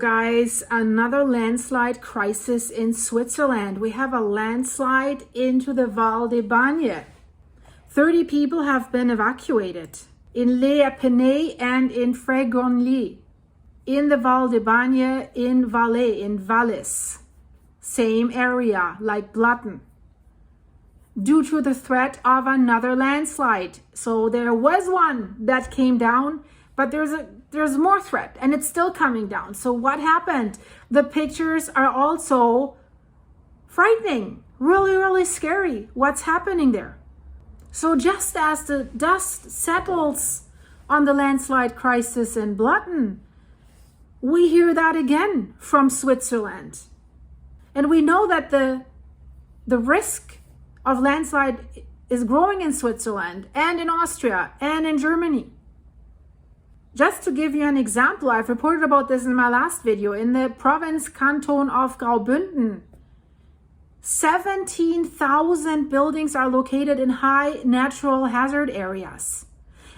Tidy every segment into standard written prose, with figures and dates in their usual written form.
guys, another landslide crisis in Switzerland. We have a landslide into the Val de Bagnes. 30 people have been evacuated in Les Epinay and in Frégonly, in the Val de Bagnes, in Valais, in Valais, same area like Blatten, due to the threat of another landslide. So there was one that came down, but there's more threat and it's still coming down. So what happened? The pictures are also frightening, really scary. What's happening there? So just as the dust settles on the landslide crisis in Blatten, we hear that again from Switzerland. And we know that the risk of landslide is growing in Switzerland and in Austria and in Germany. Just to give you an example, I've reported about this in my last video. In the province canton of Graubünden, 17,000 buildings are located in high natural hazard areas.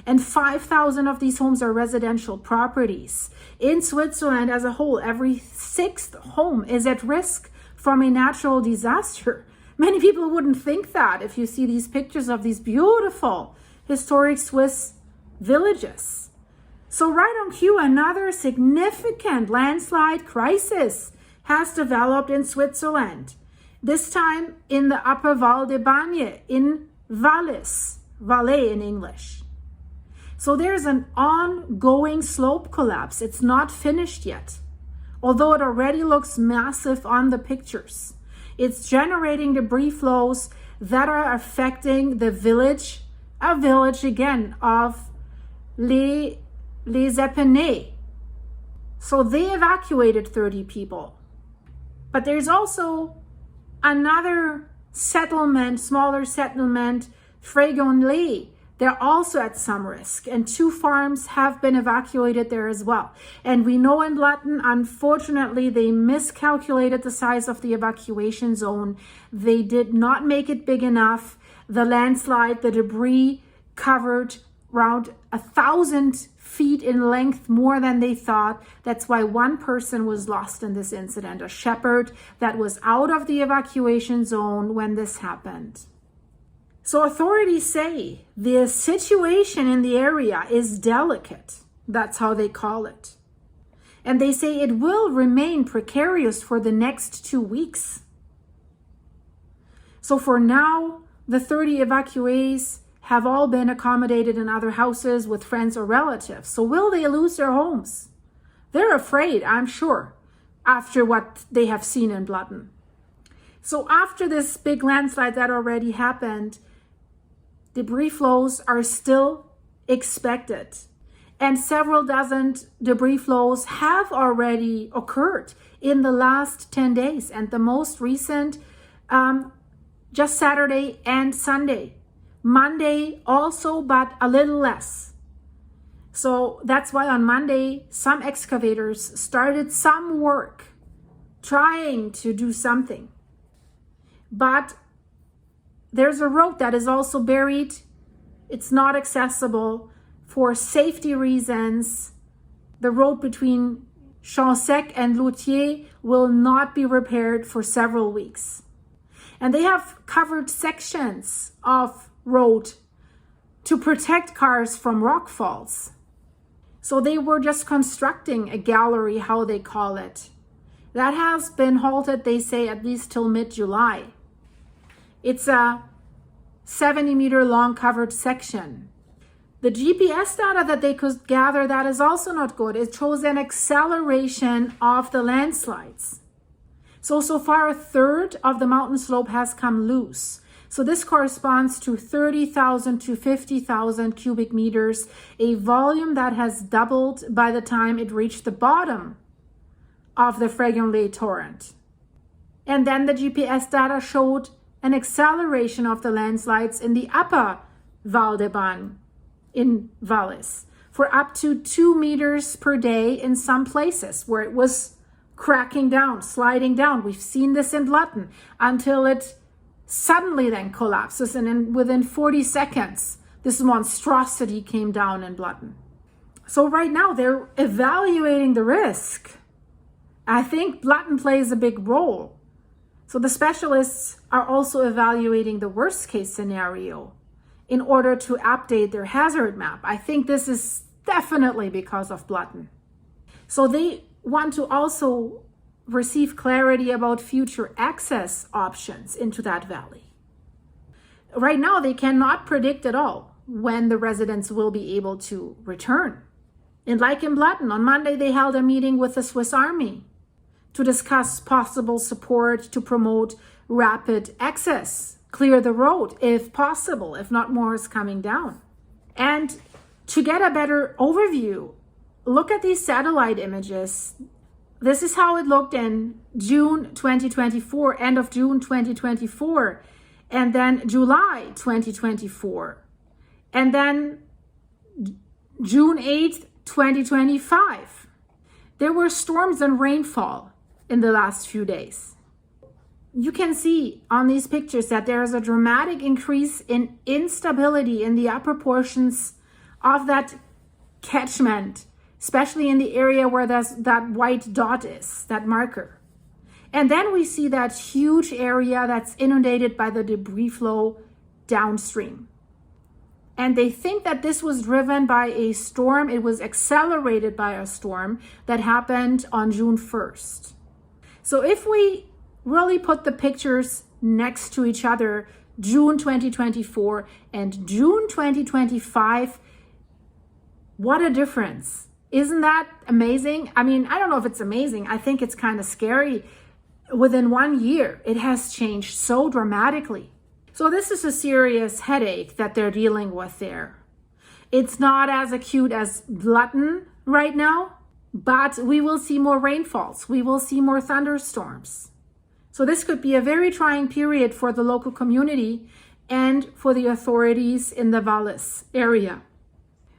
And 5,000 of these homes are residential properties. In Switzerland as a whole, every sixth home is at risk from a natural disaster. Many people wouldn't think that if you see these pictures of these beautiful historic Swiss villages. So right on cue, another significant landslide crisis has developed in Switzerland. This time in the upper Val de Bagnes, in Valais, Valais in English. So there's an ongoing slope collapse. It's not finished yet, although it already looks massive on the pictures. It's generating debris flows that are affecting the village, a village again of Les Epinay. So they evacuated 30 people. But there's also another settlement, smaller settlement, Frégonly. They're also at some risk, and 2 farms have been evacuated there as well. And we know in Blatten, unfortunately, they miscalculated the size of the evacuation zone. They did not make it big enough. The landslide, the debris covered around 1,000 feet in length more than they thought. That's why 1 person was lost in this incident, a shepherd that was out of the evacuation zone when this happened. So authorities say the situation in the area is delicate. That's how they call it. And they say it will remain precarious for the next 2 weeks. So for now, the 30 evacuees have all been accommodated in other houses with friends or relatives. So will they lose their homes? They're afraid, I'm sure, after what they have seen in Blatten. So after this big landslide that already happened, debris flows are still expected. And several dozen debris flows have already occurred in the last 10 days. And the most recent, just Saturday and Sunday. Monday also, but a little less. So that's why on Monday, some excavators started some work, trying to do something. But there's a road that is also buried. It's not accessible for safety reasons. The road between Champsec and Loutier will not be repaired for several weeks. And they have covered sections of road to protect cars from rock falls. So they were just constructing a gallery, how they call it. That has been halted, they say, at least till mid-July. It's a 70-meter long covered section. The GPS data that they could gather, that is also not good. It shows an acceleration of the landslides. So far, 1/3 of the mountain slope has come loose. So this corresponds to 30,000 to 50,000 cubic meters, a volume that has doubled by the time it reached the bottom of the Frégonly torrent. And then the GPS data showed an acceleration of the landslides in the upper Val de Bagnes in Valais for up to 2 meters per day in some places where it was cracking down, sliding down. We've seen this in Blatten until it suddenly then collapses, and then within 40 seconds, this monstrosity came down in Blatten. So right now they're evaluating the risk I think Blatten plays a big role. So the specialists are also evaluating the worst case scenario in order to update their hazard map. I think this is definitely because of Blatten. So they want to also receive clarity about future access options into that valley. Right now, they cannot predict at all when the residents will be able to return. And like in Blatten, on Monday, they held a meeting with the Swiss Army to discuss possible support to promote rapid access, clear the road if possible, if not more is coming down. And to get a better overview, look at these satellite images. This is how it looked in June 2024, end of June 2024, and then July 2024, and then June 8th, 2025. There were storms and rainfall in the last few days. You can see on these pictures that there is a dramatic increase in instability in the upper portions of that catchment, especially in the area where that white dot is, that marker. And then we see that huge area that's inundated by the debris flow downstream. And they think that this was driven by a storm. It was accelerated by a storm that happened on June 1st. So if we really put the pictures next to each other, June 2024 and June 2025, what a difference. Isn't that amazing? I mean, I don't know if it's amazing. I think it's kind of scary. Within 1 year, it has changed so dramatically. So this is a serious headache that they're dealing with there. It's not as acute as Blatten right now, but we will see more rainfalls. We will see more thunderstorms. So this could be a very trying period for the local community and for the authorities in the Valles area.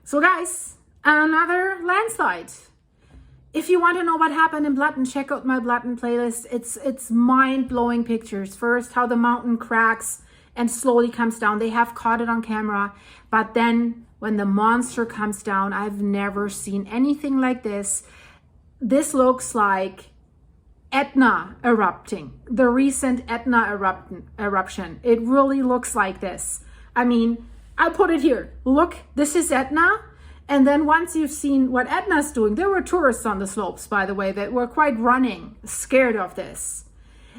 So guys, another landslide. If you want to know what happened in Blatten, check out my Blatten playlist. It's mind-blowing pictures. First, how the mountain cracks and slowly comes down. They have caught it on camera. But then when the monster comes down, I've never seen anything like this. This looks like Etna erupting, the recent Etna eruption. It really looks like this. I mean, I'll put it here. Look, this is Etna. And then once you've seen what Etna's doing, there were tourists on the slopes, by the way, that were quite running, scared of this.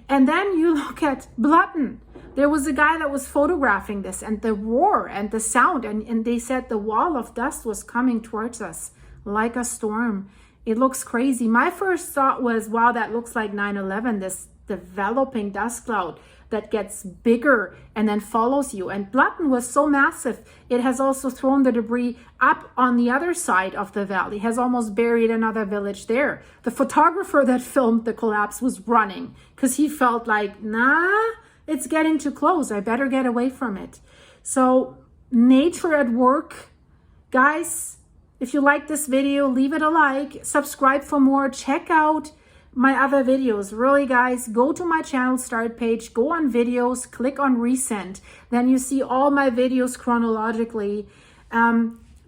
And then you look at Blatten. There was a guy that was photographing this and the roar and the sound. And they said the wall of dust was coming towards us like a storm. It looks crazy. My first thought was, wow, that looks like 9/11, this developing dust cloud that gets bigger and then follows you. And Blatten was so massive, it has also thrown the debris up on the other side of the valley, has almost buried another village there. The photographer that filmed the collapse was running because he felt like, nah, it's getting too close. I better get away from it. So nature at work. Guys, if you like this video, leave it a like, subscribe for more, check out my other videos. Really, guys, go to my channel start page, go on videos, click on recent. Then you see all my videos chronologically.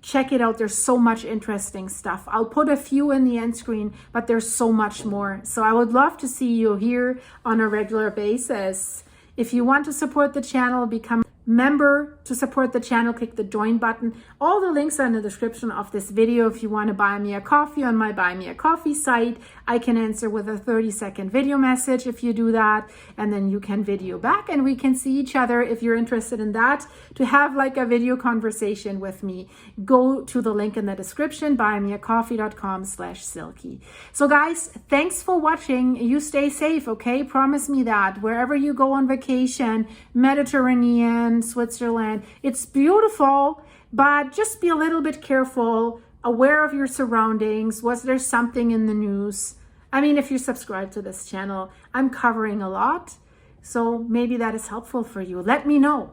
Check it out. There's so much interesting stuff. I'll put a few in the end screen, but there's so much more. So I would love to see you here on a regular basis. If you want to support the channel, become member. To support the channel, click the join button. All the links are in the description of this video. If you want to buy me a coffee on my Buy Me a Coffee site, I can answer with a 30-second video message if you do that, and then you can video back and we can see each other. If you're interested in that, to have like a video conversation with me, go to the link in the description, buymeacoffee.com/silky. So guys, thanks for watching. You stay safe, okay? Promise me that. Wherever you go on vacation, Mediterranean, Switzerland, it's beautiful, but just be a little bit careful, aware of your surroundings. Was there something in the news? I mean, if you subscribe to this channel, I'm covering a lot, so maybe that is helpful for you. Let me know.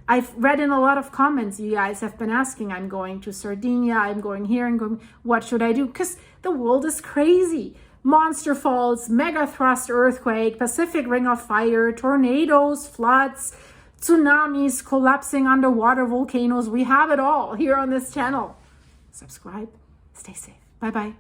I've read in a lot of comments you guys have been asking, I'm going to Sardinia, I'm going here, and going, what should I do? Because the world is crazy. Monster falls, mega thrust earthquake, Pacific Ring of Fire, tornadoes, floods, tsunamis, collapsing underwater volcanoes. We have it all here on this channel. Subscribe. Stay safe. Bye-bye.